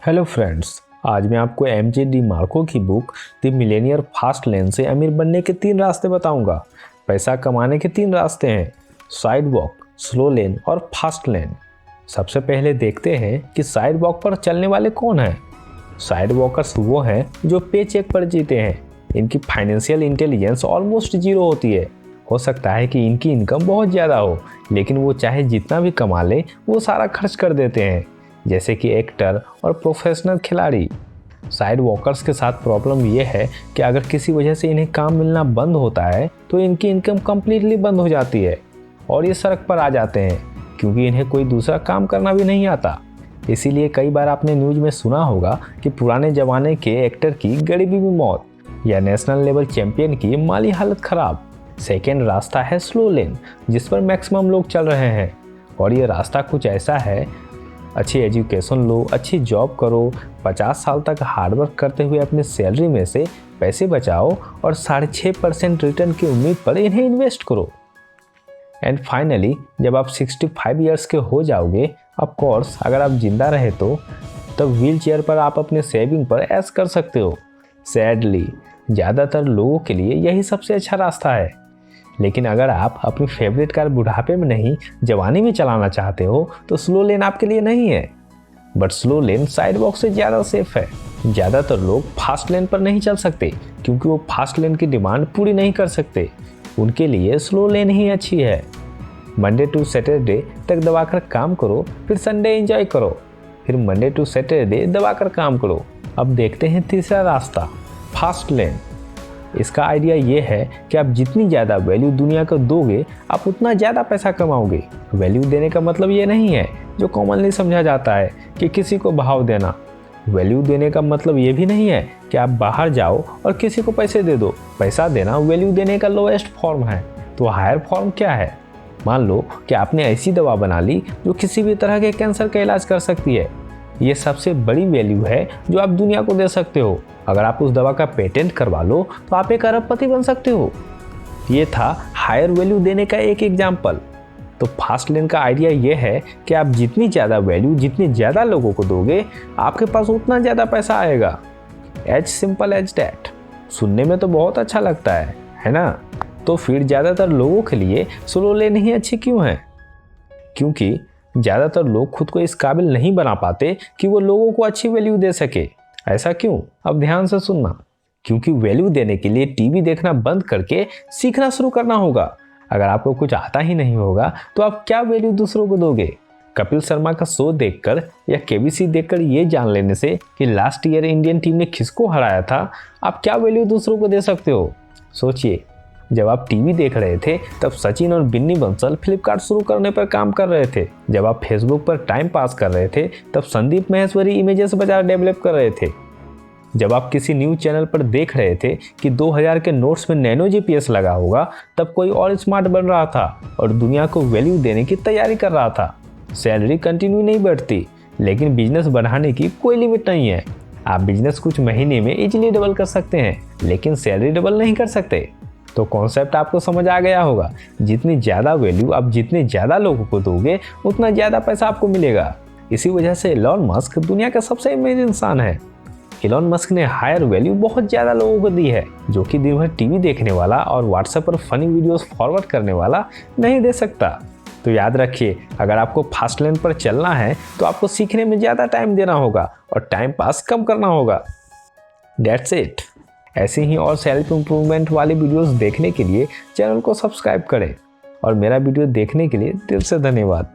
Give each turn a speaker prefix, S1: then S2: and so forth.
S1: Hello friends, आज मैं आपको एमजे डिमार्को की book the Millionaire fast lane से अमीर बनने के 3 रास्ते बताऊंगा। पैसा कमाने के 3 रास्ते हैं: साइड वॉक, स्लो लेन और फास्ट लेन। सबसे पहले देखते हैं कि साइड वॉक पर चलने वाले कौन हैं। साइड वॉकर्स वो हैं जो पे चेक पर जीते हैं। इनकी फाइनेंशियल इंटेलिजेंस ऑलमोस्ट जीरो होती है। हो सकता है कि इनकी इनकम बहुत ज़्यादा हो, लेकिन वो चाहे जितना भी कमा ले वो सारा खर्च कर देते हैं, जैसे कि एक्टर और प्रोफेशनल खिलाड़ी। साइड वॉकर्स के साथ प्रॉब्लम ये है कि अगर किसी वजह से इन्हें काम मिलना बंद होता है तो इनकी इनकम कम्प्लीटली बंद हो जाती है और ये सड़क पर आ जाते हैं, क्योंकि इन्हें कोई दूसरा काम करना भी नहीं आता। इसीलिए कई बार आपने न्यूज़ में सुना होगा कि पुराने ज़माने के एक्टर की गरीबी में मौत या नेशनल लेवल चैंपियन की माली हालत ख़राब। सेकेंड रास्ता है स्लो लेन, जिस पर मैक्सिमम लोग चल रहे हैं। और ये रास्ता कुछ ऐसा है: अच्छी एजुकेशन लो, अच्छी जॉब करो, 50 साल तक हार्डवर्क करते हुए अपनी सैलरी में से पैसे बचाओ और 6.5% रिटर्न की उम्मीद पर इन्हें इन्वेस्ट करो। एंड फाइनली जब आप 65 ईयर्स के हो जाओगे, ऑफ कोर्स अगर आप जिंदा रहे तो, तब व्हील चेयर पर आप अपने सेविंग पर ऐश कर सकते हो। सैडली ज़्यादातर लोगों के लिए यही सबसे अच्छा रास्ता है। लेकिन अगर आप अपनी फेवरेट कार बुढ़ापे में नहीं, जवानी में चलाना चाहते हो तो स्लो लेन आपके लिए नहीं है। But slow lane side walk से ज़्यादा सेफ है। ज़्यादातर लोग फास्ट लेन पर नहीं चल सकते क्योंकि वो फास्ट लेन की डिमांड पूरी नहीं कर सकते। उनके लिए स्लो लेन ही अच्छी है। मंडे टू सैटरडे तक दबाकर काम करो, फिर संडे एंजॉय करो, फिर मंडे टू सैटरडे दबाकर काम करो। अब देखते हैं तीसरा रास्ता, फास्ट लेन। इसका आइडिया ये है कि आप जितनी ज़्यादा वैल्यू दुनिया को दोगे, आप उतना ज़्यादा पैसा कमाओगे। वैल्यू देने का मतलब ये नहीं है जो कॉमनली समझा जाता है कि किसी को भाव देना। वैल्यू देने का मतलब ये भी नहीं है कि आप बाहर जाओ और किसी को पैसे दे दो। पैसा देना वैल्यू देने का लोएस्ट फॉर्म है। तो हायर फॉर्म क्या है? मान लो कि आपने ऐसी दवा बना ली जो किसी भी तरह के कैंसर का इलाज कर सकती है। ये सबसे बड़ी वैल्यू है जो आप दुनिया को दे सकते हो। अगर आप उस दवा का पेटेंट करवा लो तो आप एक अरबपति बन सकते हो। ये था हायर वैल्यू देने का एक एग्जाम्पल। तो फास्ट लेन का आइडिया ये है कि आप जितनी ज़्यादा वैल्यू जितने ज़्यादा लोगों को दोगे, आपके पास उतना ज़्यादा पैसा आएगा। As simple as that. सुनने में तो बहुत अच्छा लगता है ना? तो फिर ज़्यादातर लोगों के लिए स्लो लेन ही अच्छी क्यों है? क्योंकि ज़्यादातर लोग खुद को इस काबिल नहीं बना पाते कि वो लोगों को अच्छी वैल्यू दे सके। ऐसा क्यों? अब ध्यान से सुनना। क्योंकि वैल्यू देने के लिए टीवी देखना बंद करके सीखना शुरू करना होगा। अगर आपको कुछ आता ही नहीं होगा तो आप क्या वैल्यू दूसरों को दोगे? कपिल शर्मा का शो देखकर या केबीसी देखकर ये जान लेने से कि लास्ट ईयर इंडियन टीम ने किसको हराया था, आप क्या वैल्यू दूसरों को दे सकते हो? सोचिए, जब आप टीवी देख रहे थे तब सचिन और बिन्नी बंसल फ्लिपकार्ट शुरू करने पर काम कर रहे थे। जब आप फेसबुक पर टाइम पास कर रहे थे तब संदीप महेश्वरी इमेजेस बाजार डेवलप कर रहे थे। जब आप किसी न्यूज़ चैनल पर देख रहे थे कि 2000 के नोट्स में नैनो जीपीएस लगा होगा, तब कोई और स्मार्ट बन रहा था और दुनिया को वैल्यू देने की तैयारी कर रहा था। सैलरी कंटिन्यू नहीं बढ़ती, लेकिन बिजनेस बढ़ाने की कोई लिमिट नहीं है। आप बिजनेस कुछ महीने में इजीली डबल कर सकते हैं, लेकिन सैलरी डबल नहीं कर सकते। तो कॉन्सेप्ट आपको समझ आ गया होगा। जितनी ज़्यादा वैल्यू आप जितने ज़्यादा लोगों को दोगे, उतना ज़्यादा पैसा आपको मिलेगा। इसी वजह से एलन मस्क दुनिया का सबसे अमीर इंसान है। एलन मस्क ने हायर वैल्यू बहुत ज़्यादा लोगों को दी है, जो कि दिन भर टीवी देखने वाला और व्हाट्सएप पर फनी वीडियोस फॉरवर्ड करने वाला नहीं दे सकता। तो याद रखिए, अगर आपको फास्ट लेन पर चलना है तो आपको सीखने में ज़्यादा टाइम देना होगा और टाइम पास कम करना होगा। That's it. ऐसे ही और सेल्फ इम्प्रूवमेंट वाली वीडियोस देखने के लिए चैनल को सब्सक्राइब करें और मेरा वीडियो देखने के लिए दिल से धन्यवाद।